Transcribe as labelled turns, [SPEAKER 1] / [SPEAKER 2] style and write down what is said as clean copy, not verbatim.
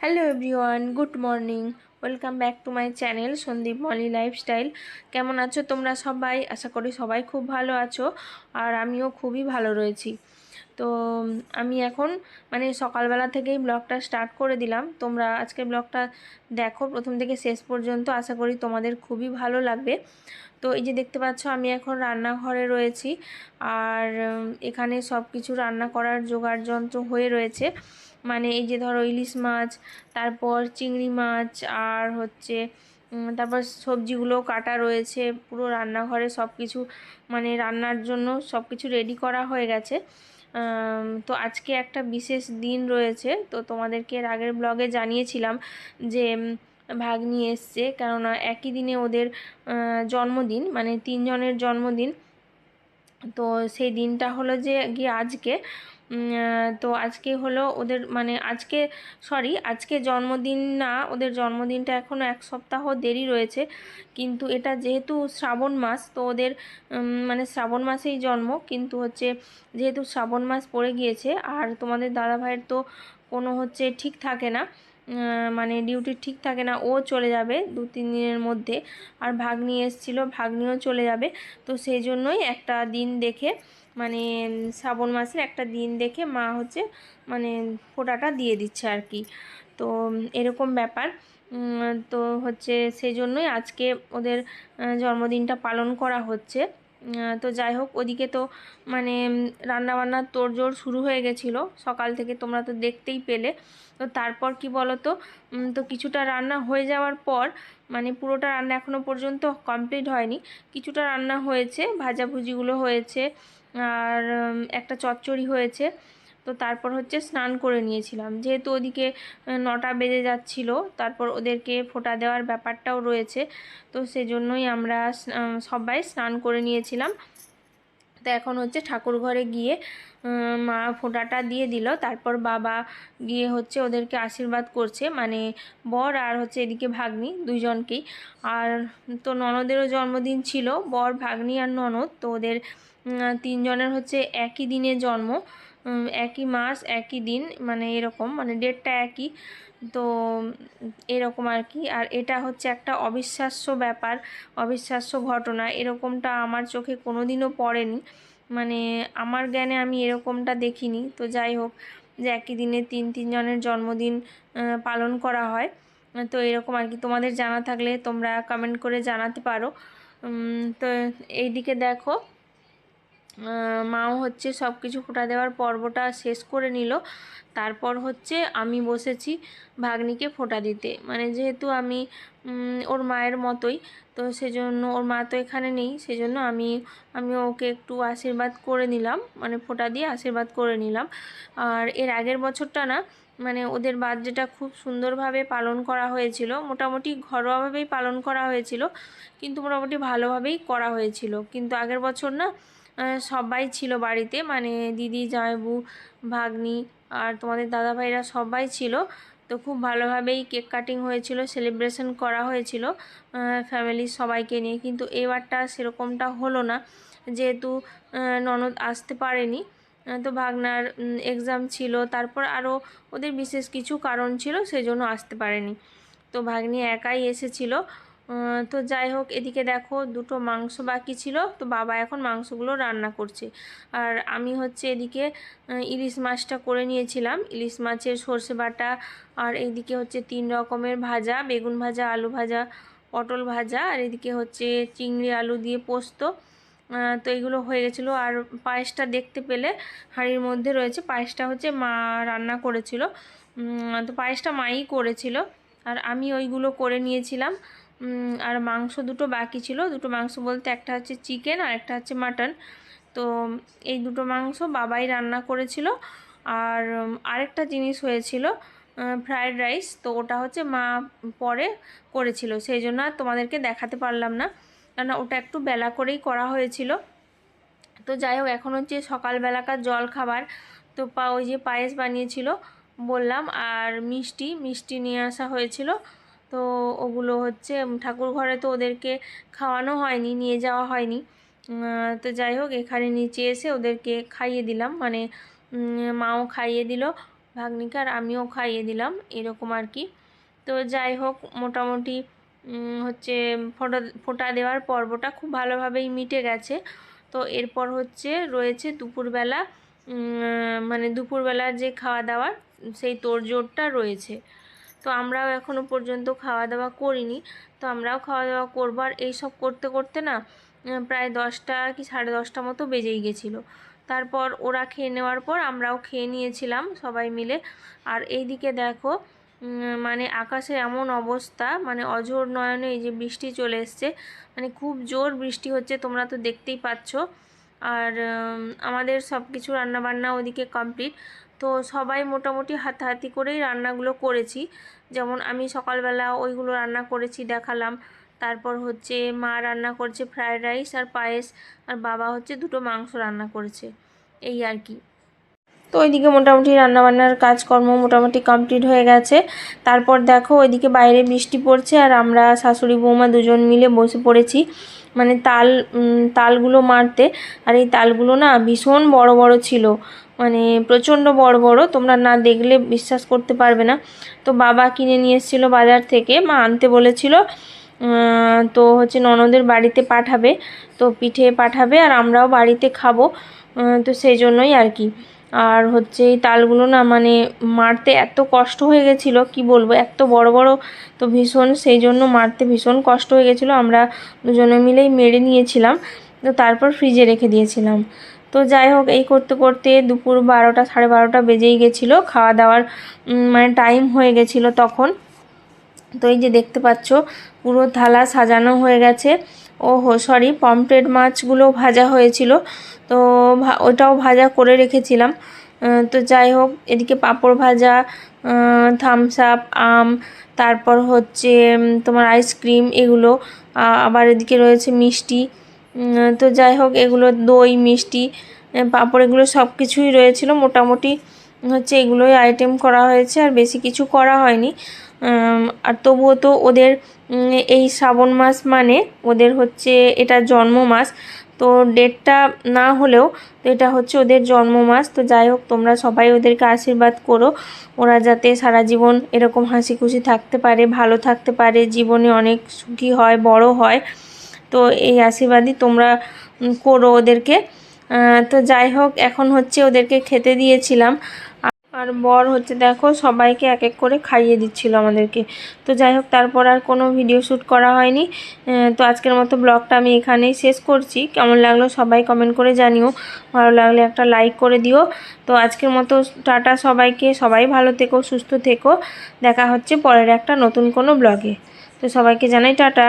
[SPEAKER 1] Hello everyone, good morning. Welcome back to my channel Sandeep Moli lifestyle. কেমন আছো তোমরা সবাই? আশা করি সবাই খুব ভালো আছো, আর আমিও খুবই ভালো রয়েছি। তো আমি এখন সকালবেলা থেকেই ব্লগটা স্টার্ট করে দিলাম। তোমরা আজকে ব্লগটা দেখো প্রথম থেকে শেষ পর্যন্ত, আশা করি তোমাদের খুবই ভালো লাগবে। তো এই যে দেখতে পাচ্ছ, আমি এখন রান্নাঘরে রয়েছি, আর এখানে সব কিছু রান্না করার জোগাড় যন্ত্র হয়ে রয়েছে। এই যে ধরো ইলিশ মাছ, তারপর চিংড়ি মাছ, আর তারপর সবজিগুলো কাটা রয়েছে। পুরো রান্নাঘরে সব কিছু রান্নার জন্য সব কিছু রেডি করা হয়ে গেছে। তো আজকে একটা বিশেষ দিন রয়েছে। তো তোমাদেরকে এর আগের ব্লগে জানিয়েছিলাম যে ভাগ্নি এসছে, কেননা একই দিনে ওদের জন্মদিন, তিনজনের জন্মদিন। তো সেই দিনটা হলো যে গিয়ে আজকে। তো আজকে হলো ওদের আজকে জন্মদিন না, ওদের জন্মদিনটা এখনও এক সপ্তাহ দেরি রয়েছে। কিন্তু এটা যেহেতু শ্রাবণ মাস, তো ওদের শ্রাবণ মাসেই জন্ম, কিন্তু যেহেতু শ্রাবণ মাস পড়ে গিয়েছে, আর তোমাদের দাদাভাইয়ের তো কোনো ঠিক থাকে না, ডিউটি ঠিক থাকে না। ও চলে যাবে 2-3 দিনের মধ্যে, আর ভাগ্নি এসেছিলো, ভাগ্নিও চলে যাবে। তো সেই জন্যই একটা দিন দেখে, শ্রাবণ মাসের একটা দিন দেখে মা ফোঁটাটা দিয়ে দিচ্ছে আর কি। তো এরকম ব্যাপার। তো সেই জন্যই আজকে ওদের জন্মদিনটা পালন করা হচ্ছে। তো যাই হোক, ওদিকে তো রান্নাবান্নার তোড়জোড় শুরু হয়ে গেছিলো সকাল থেকে, তোমরা তো দেখতেই পেলে। তো তারপর কি বলো তো, তো কিছুটা রান্না হয়ে যাওয়ার পর, পুরোটা রান্না এখনও পর্যন্ত কমপ্লিট হয়নি। কিছুটা রান্না হয়েছে, ভাজাভুজিগুলো হয়েছে, আর একটা চচ্চড়ি হয়েছে। তো তারপর স্নান করে নিয়েছিলাম, যেহেতু ওদিকে 9টা বেজে যাচ্ছিল, তারপর ওদেরকে ফোঁটা দেওয়ার ব্যাপারটাও রয়েছে। তো সেজন্যই আমরা সবাই স্নান করে নিয়েছিলাম। তো এখন ঠাকুর ঘরে গিয়ে মা ফোঁটাটা দিয়ে দিল, তারপর বাবা গিয়ে ওদেরকে আশীর্বাদ করছে, বর আর এদিকে ভাগ্নি দুইজনকেই। আর তো ননদেরও জন্মদিন ছিল, বর, ভাগ্নি আর ননদ। তো ওদের তিনজনের একই দিনে জন্ম, একই মাস একই দিন, এরকম ডেটটা একই। তো এরকম আর কি। আর এটা একটা অবিশ্বাস্য ব্যাপার, অবিশ্বাস্য ঘটনা। এরকমটা আমার চোখে কোনোদিনও পড়েনি, আমার জ্ঞানে আমি এরকমটা দেখিনি। তো যাই হোক, যে একই দিনে তিনজনের জন্মদিন পালন করা হয়। তো এরকম আর কি। তোমাদের জানা থাকলে তোমরা কমেন্ট করে জানাতে পারো। তো এইদিকে দেখো, মাও সব কিছু ফোঁটা দেওয়ার পর্বটা শেষ করে নিল। তারপর আমি বসেছি ভাগ্নিকে ফোঁটা দিতে, যেহেতু আমি ওর মায়ের মতোই, তো সেজন্য ওর মা তো এখানে নেই, সেজন্য আমি ওকে একটু আশীর্বাদ করে নিলাম, ফোঁটা দিয়ে আশীর্বাদ করে নিলাম। আর এর আগের বছরটা না, ওদের বার্থডেটা খুব সুন্দরভাবে পালন করা হয়েছিল, মোটামুটি ঘরোয়াভাবেই পালন করা হয়েছিল, কিন্তু মোটামুটি ভালোভাবেই করা হয়েছিল। কিন্তু আগের বছর না, সবাই ছিল বাড়িতে, দিদি, জামাইবু, ভাগ্নি আর তোমাদের দাদাভাইরা সবাই ছিল। তো খুব ভালোভাবেই কেক কাটিং হয়েছিল, সেলিব্রেশন করা হয়েছিল ফ্যামিলির সবাইকে নিয়ে। কিন্তু এবারটা সেরকমটা হলো না, যেহেতু ননদ আসতে পারেনি। তো ভাগনার এক্সাম ছিল, তারপর আরও ওদের বিশেষ কিছু কারণ ছিল, সেজন্য আসতে পারেনি। তো ভাগ্নি একাই এসেছিল। তো যাই হোক, এদিকে দেখো দুটো মাংস বাকি ছিল, তো বাবা এখন মাংসগুলো রান্না করছে। আর আমি এদিকে ইলিশ মাছটা করে নিয়েছিলাম, ইলিশ মাছের সর্ষে বাটা, আর এইদিকে 3 রকমের ভাজা, বেগুন ভাজা, আলু ভাজা, পটল ভাজা, আর এদিকে চিংড়ি আলু দিয়ে পোস্ত। তো এগুলো হয়ে গেছিলো। আর পায়েসটা দেখতে পেলে হাঁড়ির মধ্যে রয়েছে, পায়েসটা মা রান্না করেছিল। তো পায়েসটা মাই করেছিল, আর আমি ওইগুলো করে নিয়েছিলাম। আর মাংস দুটো বাকি ছিল, দুটো মাংস বলতে একটা চিকেন আর একটা মাটন। তো এই দুটো মাংস বাবাই রান্না করেছিল। আর আরেকটা জিনিস হয়েছিল, ফ্রায়েড রাইস। তো ওটা মা পরে করেছিল, সেই জন্য আর তোমাদেরকে দেখাতে পারলাম না, কেননা ওটা একটু বেলা করেই করা হয়েছিল। তো যাই হোক, এখন সকালবেলাকার জল খাবার। তো ওই যে পায়েস বানিয়েছিল বললাম, আর মিষ্টি মিষ্টি নিয়ে আসা হয়েছিল। তো ওগুলো ঠাকুর ঘরে তো ওদেরকে খাওয়ানো হয়নি, নিয়ে যাওয়া হয়নি। তো যাই হোক, এখানে নিচে এসে ওদেরকে খাইয়ে দিলাম, মাও খাইয়ে দিল, ভাগ্নিকে, আর আমিও খাইয়ে দিলাম এরকম আর কি। তো যাই হোক, মোটামুটি হচ্ছে ফোঁটা দেওয়ার পর্বটা খুব ভালোভাবেই মিটে গেছে। তো এরপর হচ্ছে রয়েছে দুপুরবেলা, মানে দুপুরবেলার যে খাওয়া দাওয়ার সেই তোড়জোড়টা রয়েছে। তো আমরাও এখনও পর্যন্ত খাওয়া দাওয়া করিনি, তো আমরাও খাওয়া দাওয়া করবো। আর এইসব করতে করতে না প্রায় 10টা কি 10:30 মতো বেজেই গেছিলো। তারপর ওরা খেয়ে নেওয়ার পর আমরাও খেয়ে নিয়েছিলাম সবাই মিলে। আর এইদিকে দেখো মানে আকাশে এমন অবস্থা, মানে অঝোর নয়নে এই যে বৃষ্টি চলে এসছে, মানে খুব জোর বৃষ্টি হচ্ছে, তোমরা তো দেখতেই পাচ্ছ। আর আমাদের সব কিছু রান্নাবান্না ওদিকে কমপ্লিট। তো সবাই মোটামুটি হাতাহাতি করেই রান্নাগুলো করেছি। যেমন আমি সকালবেলা ওইগুলো রান্না করেছি দেখালাম। তারপর হচ্ছে মা রান্না করছে ফ্রায়েড রাইস আর পায়েস, আর বাবা হচ্ছে 2টো মাংস রান্না করেছে, এই আর কি। তো ওইদিকে মোটামুটি রান্নাবান্নার কাজকর্ম মোটামুটি কমপ্লিট হয়ে গেছে। তারপর দেখো ওইদিকে বাইরে বৃষ্টি পড়ছে, আর আমরা শাশুড়ি বৌমা দুজন মিলে বসে পড়েছি মানে তালগুলো মারতে। আর এই তালগুলো না ভীষণ বড় বড় ছিল, মানে প্রচণ্ড বড় বড়, তোমরা না দেখলে বিশ্বাস করতে পারবে না। তো বাবা কিনে নিয়ে এসেছিলো বাজার থেকে, মা আনতে বলেছিল। তো হচ্ছে ননদের বাড়িতে পাঠাবে, তো পিঠে পাঠাবে আর আমরাও বাড়িতে খাবো, তো সেই জন্যই আর কি। আর হচ্ছে এই তালগুলো না মানে মারতে এত কষ্ট হয়ে গেছিলো, কি বলবো, এত বড় বড়, তো ভীষণ সেই জন্য মারতে ভীষণ কষ্ট হয়ে গেছিলো। আমরা দুজনে মিলেই মেরে নিয়েছিলাম, তো তারপর ফ্রিজে রেখে দিয়েছিলাম। তো যাই হোক, এই করতে করতে দুপুর 12টা 12:30 বেজেই গেছিলো, খাওয়া দাওয়ার মানে টাইম হয়ে গেছিলো তখন। তো এই যে দেখতে পাচ্ছ পুরো থালা সাজানো হয়ে গেছে। ওহো সরি, পমফ্রেট মাছগুলো ভাজা হয়েছিল, তো ওটাও ভাজা করে রেখেছিলাম। তো যাই হোক, এদিকে পাঁপড় ভাজা, থামস আপ, আম, তারপর হচ্ছে তোমার আইসক্রিম, এগুলো আবার এদিকে রয়েছে মিষ্টি। তো যাই হোক, এগুলো দই, মিষ্টি, পাঁপড়, এগুলো সব কিছুই রয়েছিল মোটামুটি। হচ্ছে এগুলোই আইটেম করা হয়েছে, আর বেশি কিছু করা হয়নি। আর তবুও তো ওদের এই শ্রাবণ মাস মানে ওদের হচ্ছে এটা জন্ম মাস, তো ডেটটা না হলেও তো এটা হচ্ছে ওদের জন্ম মাস। তো যাই হোক, তোমরা সবাই ওদেরকে আশীর্বাদ করো, ওরা যাতে সারা জীবন এরকম হাসি খুশি থাকতে পারে, ভালো থাকতে পারে, জীবনে অনেক সুখী হয়, বড় হয়। তো এই আশীর্বাদই তোমরা করো ওদেরকে। তো যাই হোক, এখন হচ্ছে ওদেরকে খেতে দিয়েছিলাম, আর বর হচ্ছে দেখো সবাইকে এক এক করে খাইয়ে দিচ্ছিল আমাদেরকে। তো যাই হোক, তারপর আর কোনো ভিডিও শ্যুট করা হয়নি। তো আজকের মতো ব্লগটা আমি এখানেই শেষ করছি। কেমন লাগলো সবাই কমেন্ট করে জানিও, ভালো লাগলে একটা লাইক করে দিও। তো আজকের মতো টাটা সবাইকে, সবাই ভালো থেকো, সুস্থ থেকো, দেখা হচ্ছে পরের একটা নতুন কোনো ব্লগে। তো সবাইকে জানাই টাটা।